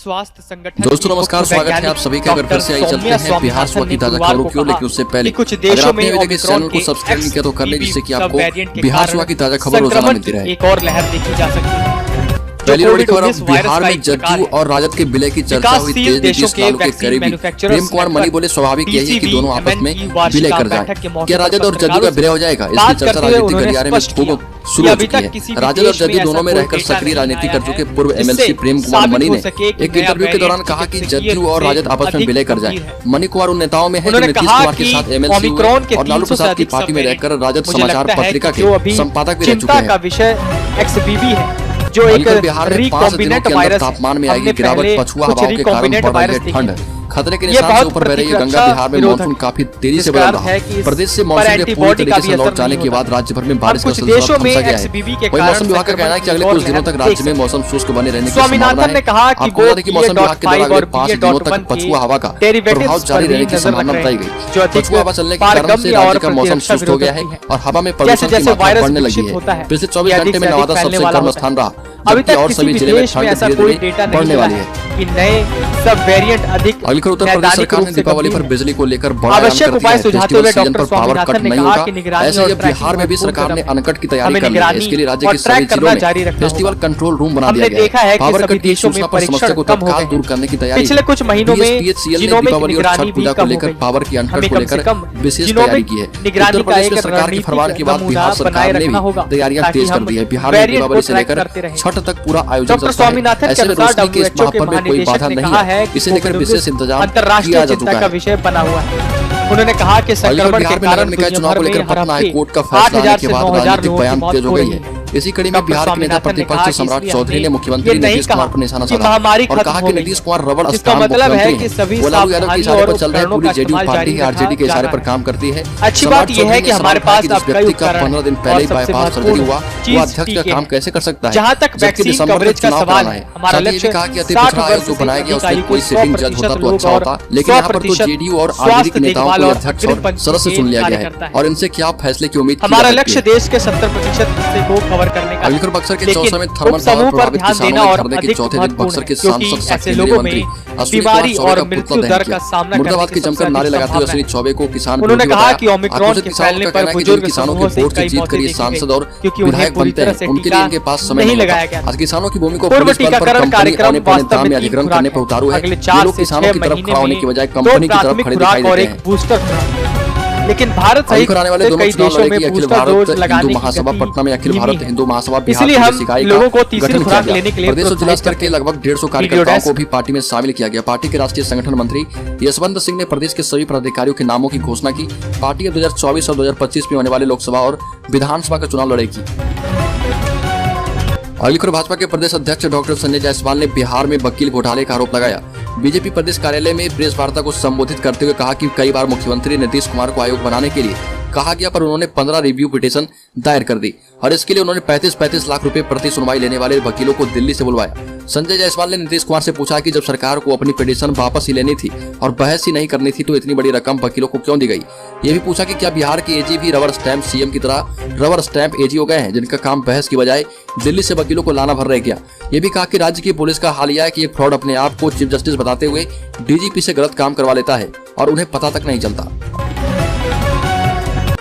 स्वास्थ्य संगठन दोस्तों नमस्कार, स्वागत है आप सभी का। अगर फिर से आई चलते हैं बिहार की ताजा खबरों की ओर, लेकिन उससे पहले कुछ अगर देशों आपने में अभी तक इस चैनल को सब्सक्राइब नहीं किया तो कर ले, जिससे कि आपको बिहार की ताजा खबर रोजाना मिलती रहे। एक और लहर देखी जा सकती है। पहली बड़ी खबर, बिहार में जदयू और राजद के विलय की चर्चा हुई तेज। नीतीश लालू के करीबी प्रेम कुमार मनी बोले स्वाभाविक यही है कि दोनों आपस में विलय कर जाएं। क्या राजद और जदयू का विलय हो जाएगा? इसकी चर्चा राजनीतिक गलियारे में खूब शुरू हो चुकी है। राजद और जदयू दोनों में रहकर सक्रिय राजनीति कर चुके पूर्व एमएलसी प्रेम कुमार मनी ने एक इंटरव्यू के दौरान कहा कि जदयू और राजद आपस में विलय कर जाए। मनी कुमार उन नेताओं में है जो नीतीश कुमार के साथ एमएलसी और लालू प्रसाद की पार्टी में रहकर राजद समाचार पत्रिका के संपादक भी रह चुके हैं। का विषय XBB है, जो एक बिहार में 5 दिनों के अंदर तापमान में आएगी गिरावट। पछुआ हवाओं के कारण बढ़ रही है ठंड। खतरे के निशान से ऊपर बह रही है गंगा। बिहार में मानसून काफी तेजी से बदल रहा है। प्रदेश से मानसून के पूरी तरीके से लौट जाने के बाद राज्य भर में बारिश का सिलसिला थम सा गया है। वहीं मौसम विभाग का कहना है कि अगले कुछ दिनों तक राज्य में मौसम शुष्क बने रहने की संभावना है। आपको बता दें कि मौसम विभाग के द्वारा अगले 5 दिनों तक पछुआ हवा का प्रभाव जारी रहने की संभावना बताई गई। पछुआ हवा चलने के कारण से राज्य का मौसम शुष्क हो गया है और हवा में प्रदूषण की मात्रा बढ़ने लगी है। पिछले 24 घंटे में नवादा सबसे गर्म स्थान रहा, अभी तक और सभी जिले में ठंड धीरे धीरे बढ़ने वाली है। कि नए सब वेरिएंट अधिक उत्तर प्रदेश सरकार ने दीपावली पर बिजली को लेकर आवश्यक उपाय सुझाते हुए डॉक्टर पावर कट नहीं होगा। ऐसे ही बिहार में भी सरकार ने अनकट की तैयारी कर ली है। इसके लिए राज्य के सभी जिलों में फेस्टिवल कंट्रोल रूम बना दिया गया है। पावर कट की सूचना पर समस्या को तत्काल दूर करने की तैयारी पिछले कुछ महीनों में दीपावली और छठ पूजा को लेकर पावर की अनकट को लेकर विशेष तैयारी की है। उत्तर प्रदेश में सरकार की फरमान के बाद बिहार सरकार ने भी तैयारियां तेज कर दी है। बिहार में दीपावली से लेकर छठ तक पूरा आयोजन चलता है। ऐसे में रोशनी के इस महापर्व में कोई बाधा नहीं है, इसे लेकर विशेष इंतजाम किया जा चुका है। विषय बना हुआ है। उन्होंने कहा कि संक्रमण के कारण चुनाव को लेकर पटना हाईकोर्ट का फैसला आने के बाद राजनीतिक बयान तेज हो गई है। इसी कड़ी में बिहार के नेता प्रतिपक्ष सम्राट चौधरी ने मुख्यमंत्री नीतीश कुमार पर निशाना साधा और कहा कि नीतीश कुमार रबड़ स्टाम्प मुख्यमंत्री हैं। वो लालू यादव के इशारे पर चल रहे पूरी जेडीयू पार्टी है, आरजेडी के इशारे पर काम करती है। अच्छी बात यह है कि हमारे पास अब कई उपकरण 15 दिन पहले ही बाईपास सर्जरी हुआ, वो अध्यक्ष का काम कैसे कर सकता है? जहां तक वैक्सीन कवरेज का सवाल है, हमारा लक्ष्य कहा कि अति पिछड़ा आयोग जो बनाया गया उसमें कोई सिटिंग जज होता तो अच्छा होता, लेकिन यहाँ पर तो जेडीयू और आरजेडी के नेताओं को अध्यक्ष और सदस्य चुन लिया गया है और इनसे क्या फैसले की उम्मीद? हमारा लक्ष्य देश के 70% हिस्से को कवर करने का। बक्सर के चौसा में थर्मल पावर प्रभावित किसानों ने धरने के चौथे दिन बक्सर के सांसद शक्ति मंत्री बीमारी और मृत्यु दर का सामना मुर्दाबाद के जमकर नारे लगाते हुए अश्विनी चौबे को किसान उन्होंने कहा कि ओमिक्रॉन के फैलने पर बुजुर्ग किसानों के वोट से जीत कर ये सांसद और विधायक बनते हैं, उनके लिए इनके पास समय नहीं लगाया गया। आज किसानों की भूमि को पुलिस बल पर कंपनी आने पौने दाम में अधिग्रहण करने पर उतारू है। ये लोग किसानों की तरफ खड़ा होने की बजाय कंपनी की तरफ खड़े दिखाई देते हैं। लेकिन भारत सहित कराने वाले दोनों कई देशों में अखिल बूस्टर भारत डोज हिंदू लगाने महासभा पटना में अखिल भारत हिंदू महासभा इसलिए हम लोगों को तीसरी खुराक लेने के लिए प्रदेश और जिला स्तर के लगभग 150 कार्यकर्ताओं को भी पार्टी में शामिल किया गया। पार्टी के राष्ट्रीय संगठन मंत्री यशवंत सिंह ने प्रदेश के सभी पदाधिकारियों के नामों की घोषणा की। पार्टी 2024 और 2025 में होने वाले लोकसभा और विधानसभा का चुनाव लड़ेगी। अगली खबर, भाजपा के प्रदेश अध्यक्ष डॉक्टर संजय जायसवाल ने बिहार में वकील घोटाले का आरोप लगाया। बीजेपी प्रदेश कार्यालय में प्रेस वार्ता को संबोधित करते हुए कहा कि कई बार मुख्यमंत्री नीतीश कुमार को आयोग बनाने के लिए कहा गया, पर उन्होंने 15 रिव्यू पिटीशन दायर कर दी और इसके लिए उन्होंने 35-35 लाख रुपए प्रति सुनवाई लेने वाले वकीलों को दिल्ली से बुलवाया। संजय जायसवाल ने नीतीश कुमार से पूछा कि जब सरकार को अपनी पिटीशन वापस ही लेनी थी और बहस ही नहीं करनी थी तो इतनी बड़ी रकम वकीलों को क्यों दी गई? ये भी पूछा कि क्या बिहार के एजी भी रबर स्टैंप सीएम की तरह रबर स्टैंप एजी हो गए हैं, जिनका काम बहस की बजाय दिल्ली से वकीलों को लाना भर रह गया? ये भी कहा कि राज्य की पुलिस का हाल यह है कि एक फ्रॉड अपने आप को चीफ जस्टिस बताते हुए डीजीपी से गलत काम करवा लेता है और उन्हें पता तक नहीं चलता।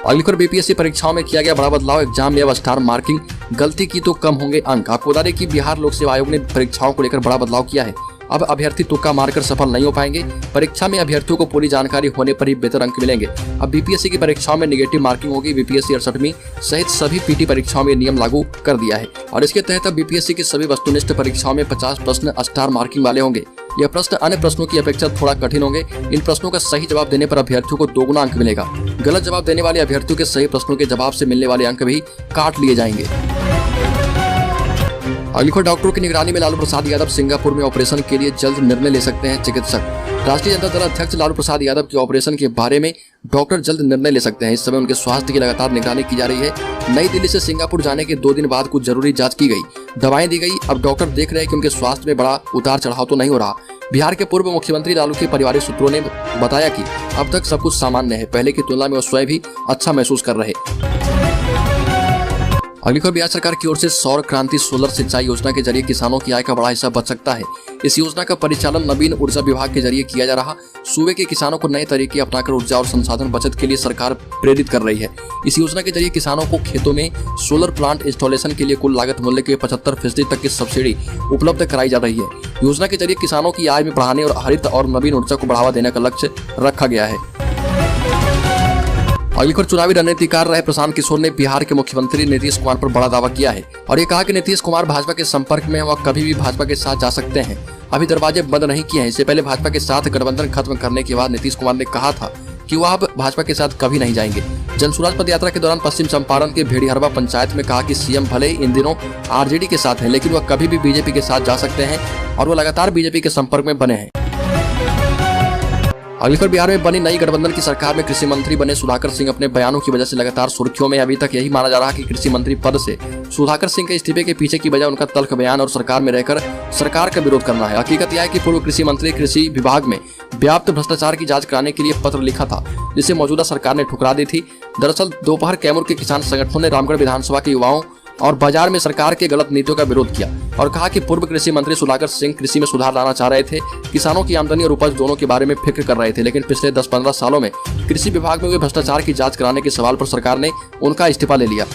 अगली खबर, बीपीएससी परीक्षाओं में किया गया बड़ा बदलाव। एग्जाम में अब स्टार मार्किंग, गलती की तो कम होंगे अंक। आपको बता दें कि बिहार लोक सेवा आयोग ने परीक्षाओं को लेकर बड़ा बदलाव किया है। अब अभ्यर्थी तुक्का मारकर सफल नहीं हो पाएंगे। परीक्षा में अभ्यर्थियों को पूरी जानकारी होने पर ही बेहतर अंक मिलेंगे। अब बीपीएससी की परीक्षाओं में नेगेटिव मार्किंग होगी। बीपीएससी 68वीं सहित सभी पीटी परीक्षाओं में नियम लागू कर दिया है और इसके तहत अब बीपीएससी की सभी वस्तुनिष्ठ परीक्षाओं में 50 प्रश्न स्टार मार्किंग वाले होंगे। यह प्रश्न अन्य प्रश्नों की अपेक्षा थोड़ा कठिन होंगे। इन प्रश्नों का सही जवाब देने पर अभ्यर्थियों को 2 गुना अंक मिलेगा। गलत जवाब देने वाले अभ्यर्थियों के सही प्रश्नों के जवाब से मिलने वाले अंक भी काट लिए जाएंगे। अगली खबर, डॉक्टरों की निगरानी में लालू प्रसाद यादव सिंगापुर में ऑपरेशन के लिए जल्द निर्णय ले सकते हैं चिकित्सक। राष्ट्रीय जनता दल अध्यक्ष लालू प्रसाद यादव के ऑपरेशन के बारे में डॉक्टर जल्द निर्णय ले सकते हैं। इस समय उनके स्वास्थ्य की लगातार निगरानी की जा रही है। नई दिल्ली से सिंगापुर जाने के 2 दिन बाद कुछ जरूरी जांच की गई, दवाएं दी गई। अब डॉक्टर देख रहे हैं कि उनके स्वास्थ्य में बड़ा उतार चढ़ाव तो नहीं हो रहा। बिहार के पूर्व मुख्यमंत्री लालू के पारिवारिक सूत्रों ने बताया कि अब तक सब कुछ सामान्य है। पहले की तुलना में वो स्वयं भी अच्छा महसूस कर रहे। अगली खबर, बिहार सरकार की ओर से सौर क्रांति सोलर सिंचाई योजना के जरिए किसानों की आय का बड़ा हिस्सा बच सकता है। इस योजना का परिचालन नवीन ऊर्जा विभाग के जरिए किया जा रहा। सूबे के किसानों को नए तरीके अपनाकर ऊर्जा और संसाधन बचत के लिए सरकार प्रेरित कर रही है। इस योजना के जरिए किसानों को खेतों में सोलर प्लांट इंस्टॉलेशन के लिए कुल लागत मूल्य के 75% तक की सब्सिडी उपलब्ध कराई जा रही है। योजना के जरिए किसानों की आय में बढ़ाने और हरित और नवीन ऊर्जा को बढ़ावा देने का लक्ष्य रखा गया है। अगली खबर, चुनावी रणनीतिकार रहे प्रशांत किशोर ने बिहार के मुख्यमंत्री नीतीश कुमार पर बड़ा दावा किया है और ये कहा कि नीतीश कुमार भाजपा के संपर्क में वह कभी भी भाजपा के साथ जा सकते हैं। अभी दरवाजे बंद नहीं किए हैं। इससे पहले भाजपा के साथ गठबंधन खत्म करने के बाद नीतीश कुमार ने कहा था कि वह अब भाजपा के साथ कभी नहीं जाएंगे। जनसुराज पद यात्रा के दौरान पश्चिम चंपारण के भेड़िहरवा पंचायत में कहा कि सीएम भले इन दिनों आरजेडी के साथ हैं, लेकिन वह कभी भी बीजेपी के साथ जा सकते हैं और वह लगातार बीजेपी के संपर्क में बने हैं। अगली खबर, बिहार में बनी नई गठबंधन की सरकार में कृषि मंत्री बने सुधाकर सिंह अपने बयानों की वजह से लगातार सुर्खियों में। अभी तक यही माना जा रहा कि कृषि मंत्री पद से सुधाकर सिंह के इस्तीफे के पीछे की वजह उनका तल्ख बयान और सरकार में रहकर सरकार का विरोध करना है। हकीकत यह है कि पूर्व कृषि मंत्री कृषि विभाग में व्याप्त भ्रष्टाचार की जांच कराने के लिए पत्र लिखा था, जिसे मौजूदा सरकार ने ठुकरा दी थी। दरअसल दोपहर कैमूर के किसान संगठनों ने रामगढ़ विधानसभा के युवाओं और बाजार में सरकार के गलत नीतियों का विरोध किया और कहा कि पूर्व कृषि मंत्री सुधाकर सिंह कृषि में सुधार लाना चाह रहे थे, किसानों की आमदनी और उपज दोनों के बारे में फिक्र कर रहे थे, लेकिन पिछले 10-15 सालों में कृषि विभाग में हुए भ्रष्टाचार की जांच कराने के सवाल पर सरकार ने उनका इस्तीफा ले लिया।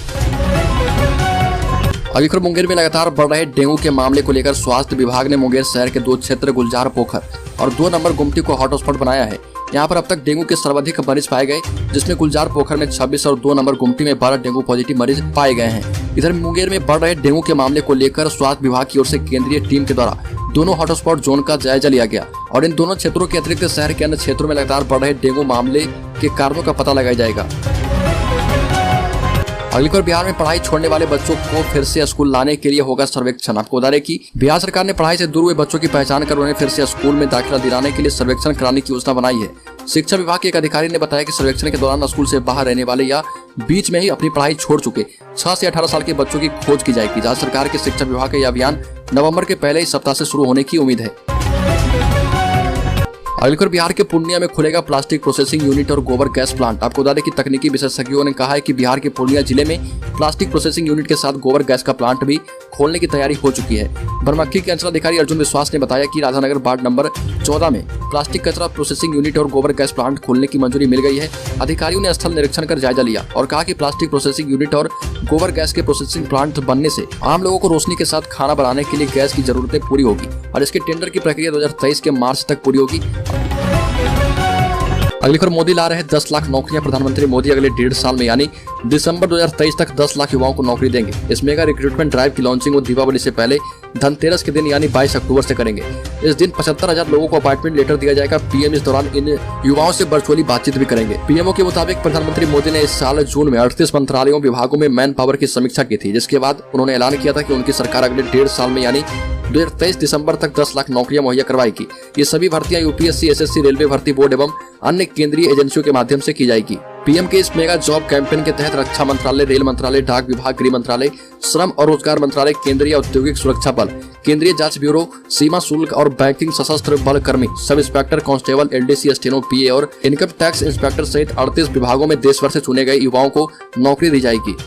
अगली खबर, मुंगेर में लगातार बढ़ रहे डेंगू के मामले को लेकर स्वास्थ्य विभाग ने मुंगेर शहर के 2 क्षेत्र गुलजार पोखर और 2 नंबर गुमटी को हॉटस्पॉट बनाया है। यहाँ पर अब तक डेंगू के सर्वाधिक मरीज पाए गए, जिसमें गुलजार पोखर में 26 और 2 नंबर गुमटी में 12 डेंगू पॉजिटिव मरीज पाए गए हैं। इधर मुंगेर में बढ़ रहे डेंगू के मामले को लेकर स्वास्थ्य विभाग की ओर से केंद्रीय टीम के द्वारा दोनों हॉटस्पॉट जोन का जायजा लिया गया और इन दोनों क्षेत्रों के अतिरिक्त शहर के अन्य क्षेत्रों में लगातार बढ़ रहे डेंगू मामले के कारणों का पता लगाया जाएगा। अगली खबर, बिहार में पढ़ाई छोड़ने वाले बच्चों को फिर से स्कूल लाने के लिए होगा सर्वेक्षण। आपको बता दें कि बिहार सरकार ने पढ़ाई से दूर हुए बच्चों की पहचान कर उन्हें फिर से स्कूल में दाखिला दिलाने के लिए सर्वेक्षण कराने की योजना बनाई है। शिक्षा विभाग के एक अधिकारी ने बताया कि सर्वेक्षण के दौरान स्कूल से बाहर रहने वाले या बीच में ही अपनी पढ़ाई छोड़ चुके 6 से 18 साल के बच्चों की खोज की जाएगी। राज्य सरकार के शिक्षा विभाग का यह अभियान नवंबर के पहले ही सप्ताह से शुरू होने की उम्मीद है। अगली खबर, बिहार के पूर्णिया में खुलेगा प्लास्टिक प्रोसेसिंग यूनिट और गोबर गैस प्लांट। आपको बता दें कि तकनीकी विशेषज्ञों ने कहा है कि बिहार के पूर्णिया जिले में प्लास्टिक प्रोसेसिंग यूनिट के साथ गोबर गैस का प्लांट भी खोलने की तैयारी हो चुकी है। बरमक्खी के अंचलाधिकारी अर्जुन विश्वास ने बताया कि राधानगर वार्ड नंबर 14 में प्लास्टिक कचरा प्रोसेसिंग यूनिट और गोबर गैस प्लांट खोलने की मंजूरी मिल गई है। अधिकारियों ने स्थल निरीक्षण कर जायजा लिया और कहा कि प्लास्टिक प्रोसेसिंग यूनिट और गोबर गैस के प्रोसेसिंग प्लांट बनने से आम लोगों को रोशनी के साथ खाना बनाने के लिए गैस की जरूरतें पूरी होगी और इसके टेंडर की प्रक्रिया 2023 के मार्च तक पूरी होगी। अगली खबर, मोदी ला रहे 10 लाख नौकरियां। प्रधानमंत्री मोदी अगले 1.5 साल में यानी दिसंबर 2023 तक 10 लाख युवाओं को नौकरी देंगे। इस मेगा रिक्रूटमेंट ड्राइव की लॉन्चिंग वो दीपावली से पहले धनतेरस के दिन यानी 22 अक्टूबर से करेंगे। इस दिन 75,000 लोगों को अपॉइंटमेंट लेटर दिया जाएगा। पीएम इस दौरान इन युवाओं से वर्चुअली बातचीत भी करेंगे। पीएमओ के मुताबिक प्रधानमंत्री मोदी ने इस साल जून में 38 मंत्रालयों विभागों में मैन पावर की समीक्षा की थी, जिसके बाद उन्होंने ऐलान किया था कि उनकी सरकार अगले 1.5 साल में यानी 2023 दिसंबर तक 10 लाख नौकरियां मुहैया करवाएगी। ये सभी भर्तियां यूपीएससी, एसएससी, रेलवे भर्ती बोर्ड एवं अन्य केंद्रीय एजेंसियों के माध्यम से की जाएगी। पीएम के इस मेगा जॉब कैंपेन के तहत रक्षा मंत्रालय, रेल मंत्रालय, डाक विभाग, गृह मंत्रालय, श्रम और रोजगार मंत्रालय, केंद्रीय औद्योगिक सुरक्षा बल, केंद्रीय जांच ब्यूरो, सीमा शुल्क और बैंकिंग सशस्त्र बल कर्मी, sub inspector, constable, LDC, steno, PA और इनकम टैक्स इंस्पेक्टर सहित 38 विभागों में देश भर से चुने गए युवाओं को नौकरी दी जाएगी।